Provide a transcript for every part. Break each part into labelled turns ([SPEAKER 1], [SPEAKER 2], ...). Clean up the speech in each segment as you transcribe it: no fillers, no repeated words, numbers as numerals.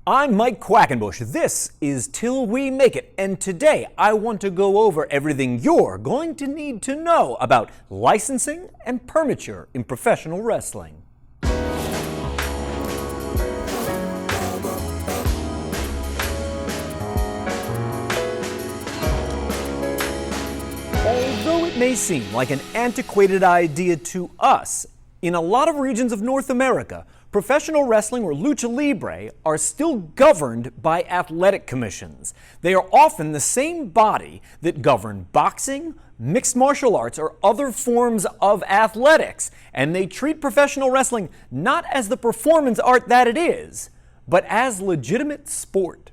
[SPEAKER 1] I'm Mike Quackenbush. This is Till We Make It, and today I want to go over everything you're going to need to know about licensing and permature in professional wrestling. Although it may seem like an antiquated idea to us, in a lot of regions of North America, professional wrestling, or lucha libre, are still governed by athletic commissions. They are often the same body that govern boxing, mixed martial arts, or other forms of athletics, and they treat professional wrestling not as the performance art that it is, but as legitimate sport.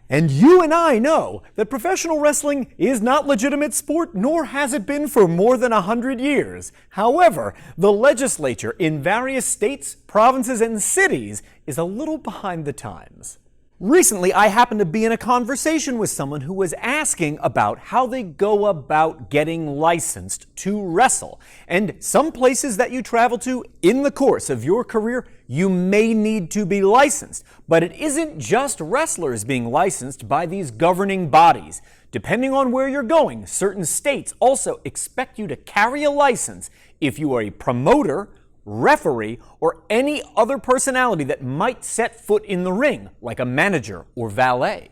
[SPEAKER 1] And you and I know that professional wrestling is not legitimate sport, nor has it been for more than 100 years. However, the legislature in various states, provinces, and cities is a little behind the times. Recently, I happened to be in a conversation with someone who was asking about how they go about getting licensed to wrestle. And some places that you travel to in the course of your career, you may need to be licensed. But it isn't just wrestlers being licensed by these governing bodies. Depending on where you're going, certain states also expect you to carry a license if you are a promoter, referee, or any other personality that might set foot in the ring, like a manager or valet.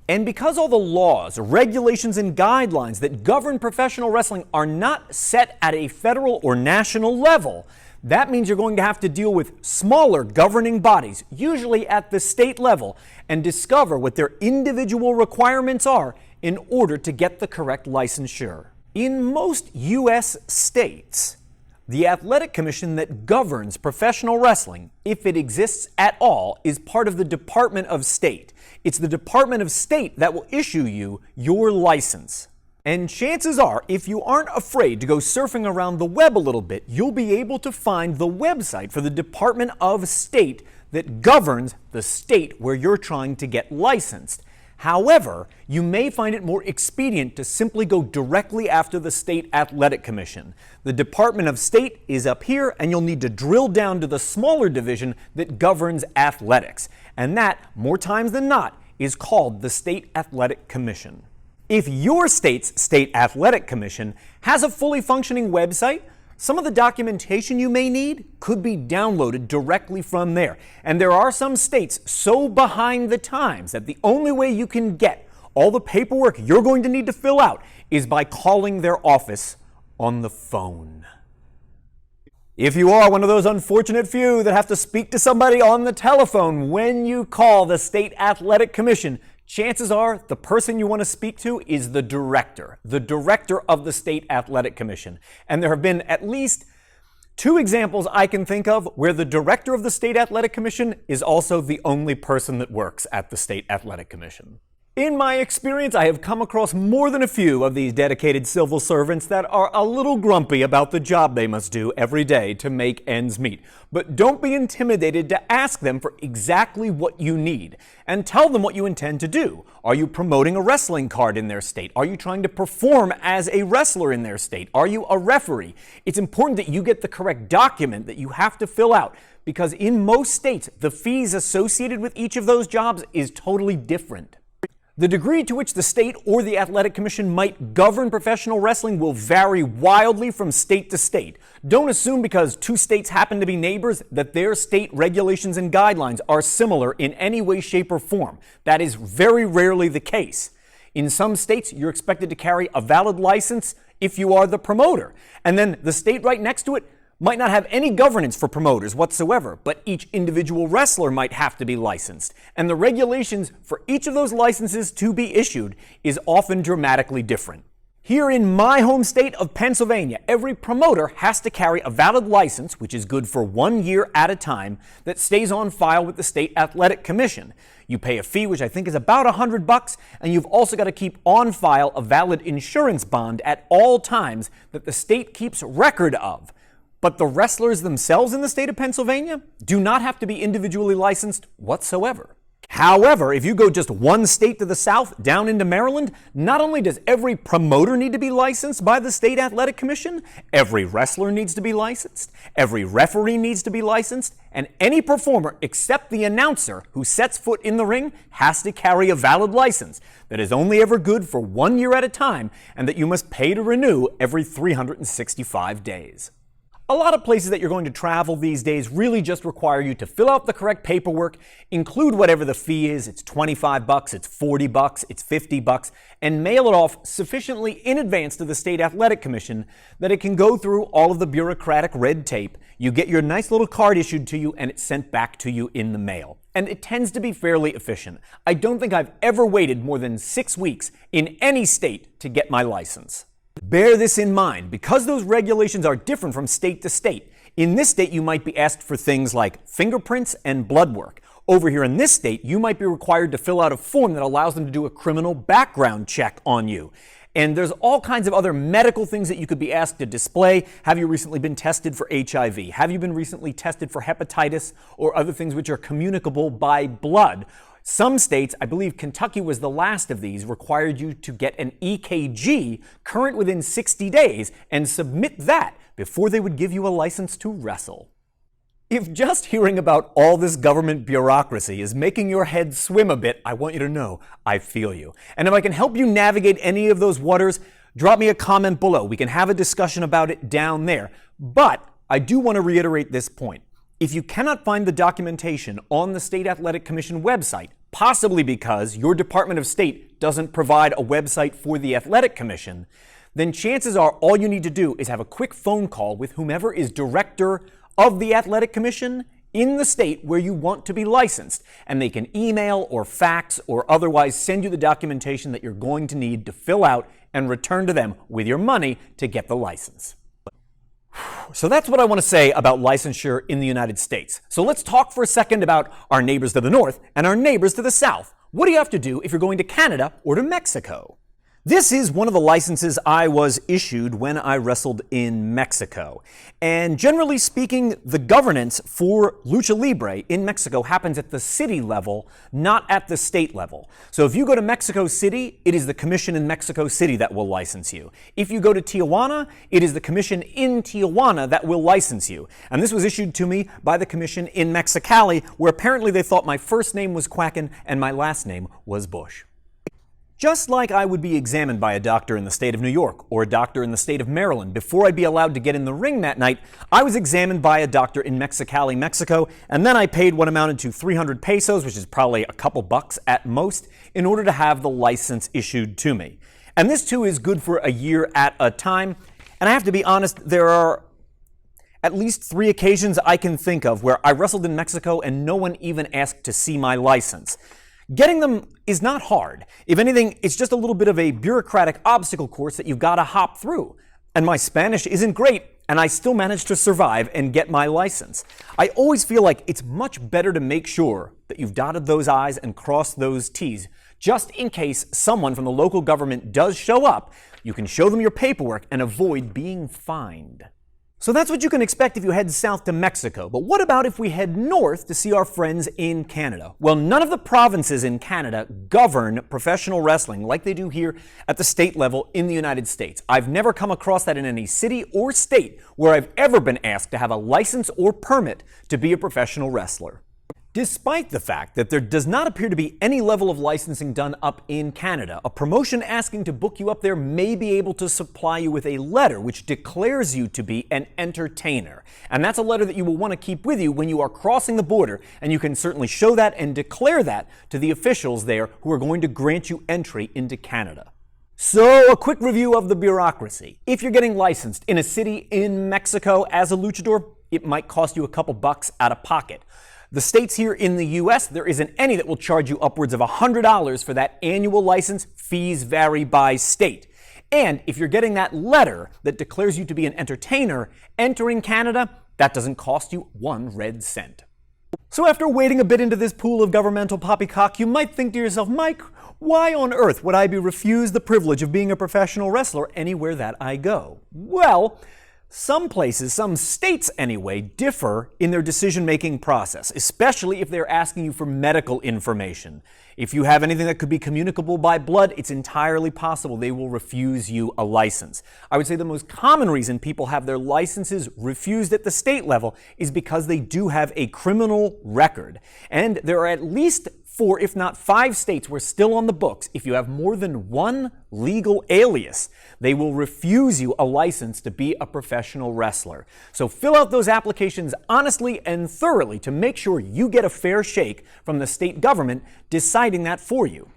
[SPEAKER 1] And because all the laws, regulations, and guidelines that govern professional wrestling are not set at a federal or national level, that means you're going to have to deal with smaller governing bodies, usually at the state level, and discover what their individual requirements are in order to get the correct licensure. In most U.S. states, the athletic commission that governs professional wrestling, if it exists at all, is part of the Department of State. It's the Department of State that will issue you your license. And chances are, if you aren't afraid to go surfing around the web a little bit, you'll be able to find the website for the Department of State that governs the state where you're trying to get licensed. However, you may find it more expedient to simply go directly after the State Athletic Commission. The Department of State is up here, and you'll need to drill down to the smaller division that governs athletics. And that, more times than not, is called the State Athletic Commission. If your state's State Athletic Commission has a fully functioning website, some of the documentation you may need could be downloaded directly from there. And there are some states so behind the times that the only way you can get all the paperwork you're going to need to fill out is by calling their office on the phone. If you are one of those unfortunate few that have to speak to somebody on the telephone when you call the State Athletic Commission, chances are the person you want to speak to is the director of the State Athletic Commission. And there have been at least 2 examples I can think of where the director of the State Athletic Commission is also the only person that works at the State Athletic Commission. In my experience, I have come across more than a few of these dedicated civil servants that are a little grumpy about the job they must do every day to make ends meet. But don't be intimidated to ask them for exactly what you need, and tell them what you intend to do. Are you promoting a wrestling card in their state? Are you trying to perform as a wrestler in their state? Are you a referee? It's important that you get the correct document that you have to fill out, because in most states, the fees associated with each of those jobs is totally different. The degree to which the state or the athletic commission might govern professional wrestling will vary wildly from state to state. Don't assume because 2 states happen to be neighbors that their state regulations and guidelines are similar in any way, shape, or form. That is very rarely the case. In some states, you're expected to carry a valid license if you are the promoter. And then the state right next to it might not have any governance for promoters whatsoever, but each individual wrestler might have to be licensed. And the regulations for each of those licenses to be issued is often dramatically different. Here in my home state of Pennsylvania, every promoter has to carry a valid license, which is good for 1 year at a time, that stays on file with the State Athletic Commission. You pay a fee, which I think is about $100, and you've also got to keep on file a valid insurance bond at all times that the state keeps record of. But the wrestlers themselves in the state of Pennsylvania do not have to be individually licensed whatsoever. However, if you go just one state to the south, down into Maryland, not only does every promoter need to be licensed by the State Athletic Commission, every wrestler needs to be licensed, every referee needs to be licensed, and any performer except the announcer who sets foot in the ring has to carry a valid license that is only ever good for 1 year at a time and that you must pay to renew every 365 days. A lot of places that you're going to travel these days really just require you to fill out the correct paperwork, include whatever the fee is, it's $25, it's $40, it's $50, and mail it off sufficiently in advance to the State Athletic Commission that it can go through all of the bureaucratic red tape. You get your nice little card issued to you and it's sent back to you in the mail. And it tends to be fairly efficient. I don't think I've ever waited more than 6 weeks in any state to get my license. Bear this in mind, because those regulations are different from state to state. In this state, you might be asked for things like fingerprints and blood work. Over here in this state, you might be required to fill out a form that allows them to do a criminal background check on you. And there's all kinds of other medical things that you could be asked to display. Have you recently been tested for HIV? Have you been recently tested for hepatitis or other things which are communicable by blood? Some states, I believe Kentucky was the last of these, required you to get an EKG current within 60 days and submit that before they would give you a license to wrestle. If just hearing about all this government bureaucracy is making your head swim a bit, I want you to know I feel you. And if I can help you navigate any of those waters, drop me a comment below. We can have a discussion about it down there. But I do want to reiterate this point. If you cannot find the documentation on the State Athletic Commission website, possibly because your Department of State doesn't provide a website for the Athletic Commission, then chances are all you need to do is have a quick phone call with whomever is director of the Athletic Commission in the state where you want to be licensed, and they can email or fax or otherwise send you the documentation that you're going to need to fill out and return to them with your money to get the license. So that's what I want to say about licensure in the United States. So let's talk for a second about our neighbors to the north and our neighbors to the south. What do you have to do if you're going to Canada or to Mexico? This is one of the licenses I was issued when I wrestled in Mexico. And generally speaking, the governance for Lucha Libre in Mexico happens at the city level, not at the state level. So if you go to Mexico City, it is the commission in Mexico City that will license you. If you go to Tijuana, it is the commission in Tijuana that will license you. And this was issued to me by the commission in Mexicali, where apparently they thought my first name was Quacken and my last name was Bush. Just like I would be examined by a doctor in the state of New York or a doctor in the state of Maryland before I'd be allowed to get in the ring that night, I was examined by a doctor in Mexicali, Mexico, and then I paid what amounted to 300 pesos, which is probably a couple bucks at most, in order to have the license issued to me. And this too is good for a year at a time. And I have to be honest, there are at least 3 occasions I can think of where I wrestled in Mexico and no one even asked to see my license. Getting them is not hard. If anything, it's just a little bit of a bureaucratic obstacle course that you've got to hop through. And my Spanish isn't great, and I still managed to survive and get my license. I always feel like it's much better to make sure that you've dotted those I's and crossed those T's, just in case someone from the local government does show up. You can show them your paperwork and avoid being fined. So that's what you can expect if you head south to Mexico. But what about if we head north to see our friends in Canada? Well, none of the provinces in Canada govern professional wrestling like they do here at the state level in the United States. I've never come across that in any city or state where I've ever been asked to have a license or permit to be a professional wrestler. Despite the fact that there does not appear to be any level of licensing done up in Canada, a promotion asking to book you up there may be able to supply you with a letter which declares you to be an entertainer. And that's a letter that you will want to keep with you when you are crossing the border, and you can certainly show that and declare that to the officials there who are going to grant you entry into Canada. So, a quick review of the bureaucracy. If you're getting licensed in a city in Mexico as a luchador, it might cost you a couple bucks out of pocket. The states here in the US, there isn't any that will charge you upwards of $100 for that annual license. Fees vary by state. And if you're getting that letter that declares you to be an entertainer entering Canada, that doesn't cost you 1 red cent. So after wading a bit into this pool of governmental poppycock, you might think to yourself, Mike, why on earth would I be refused the privilege of being a professional wrestler anywhere that I go? Well, Some places, some states anyway, differ in their decision-making process, especially if they're asking you for medical information. If you have anything that could be communicable by blood, it's entirely possible they will refuse you a license. I would say the most common reason people have their licenses refused at the state level is because they do have a criminal record. And there are at least 4, if not 5 states where still on the books, if you have more than one legal alias, they will refuse you a license to be a professional wrestler. So fill out those applications honestly and thoroughly to make sure you get a fair shake from the state government deciding that for you.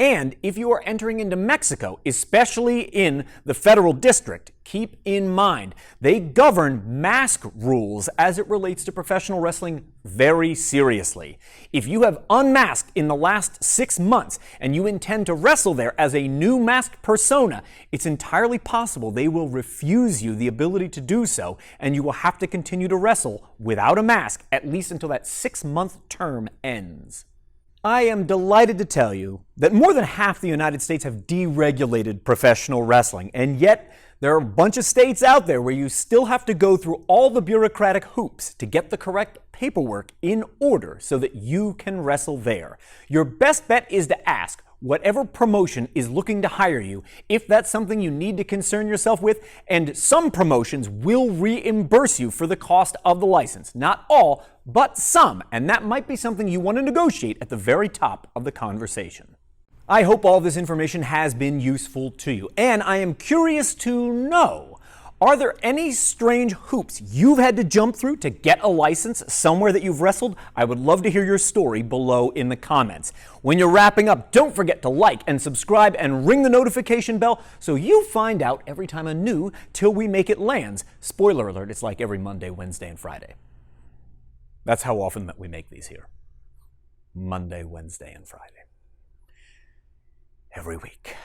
[SPEAKER 1] And if you are entering into Mexico, especially in the federal district, keep in mind they govern mask rules as it relates to professional wrestling very seriously. If you have unmasked in the last 6 months and you intend to wrestle there as a new masked persona, it's entirely possible they will refuse you the ability to do so, and you will have to continue to wrestle without a mask at least until that 6-month term ends. I am delighted to tell you that more than half the United States have deregulated professional wrestling, and yet there are a bunch of states out there where you still have to go through all the bureaucratic hoops to get the correct paperwork in order so that you can wrestle there. Your best bet is to ask whatever promotion is looking to hire you if that's something you need to concern yourself with, and some promotions will reimburse you for the cost of the license. Not all, but some, and that might be something you want to negotiate at the very top of the conversation. I hope all this information has been useful to you, and I am curious to know, are there any strange hoops you've had to jump through to get a license somewhere that you've wrestled? I would love to hear your story below in the comments. When you're wrapping up, don't forget to like and subscribe and ring the notification bell so you find out every time a new Till We Make It lands. Spoiler alert, it's like every Monday, Wednesday, and Friday. That's how often that we make these here. Monday, Wednesday, and Friday. Every week.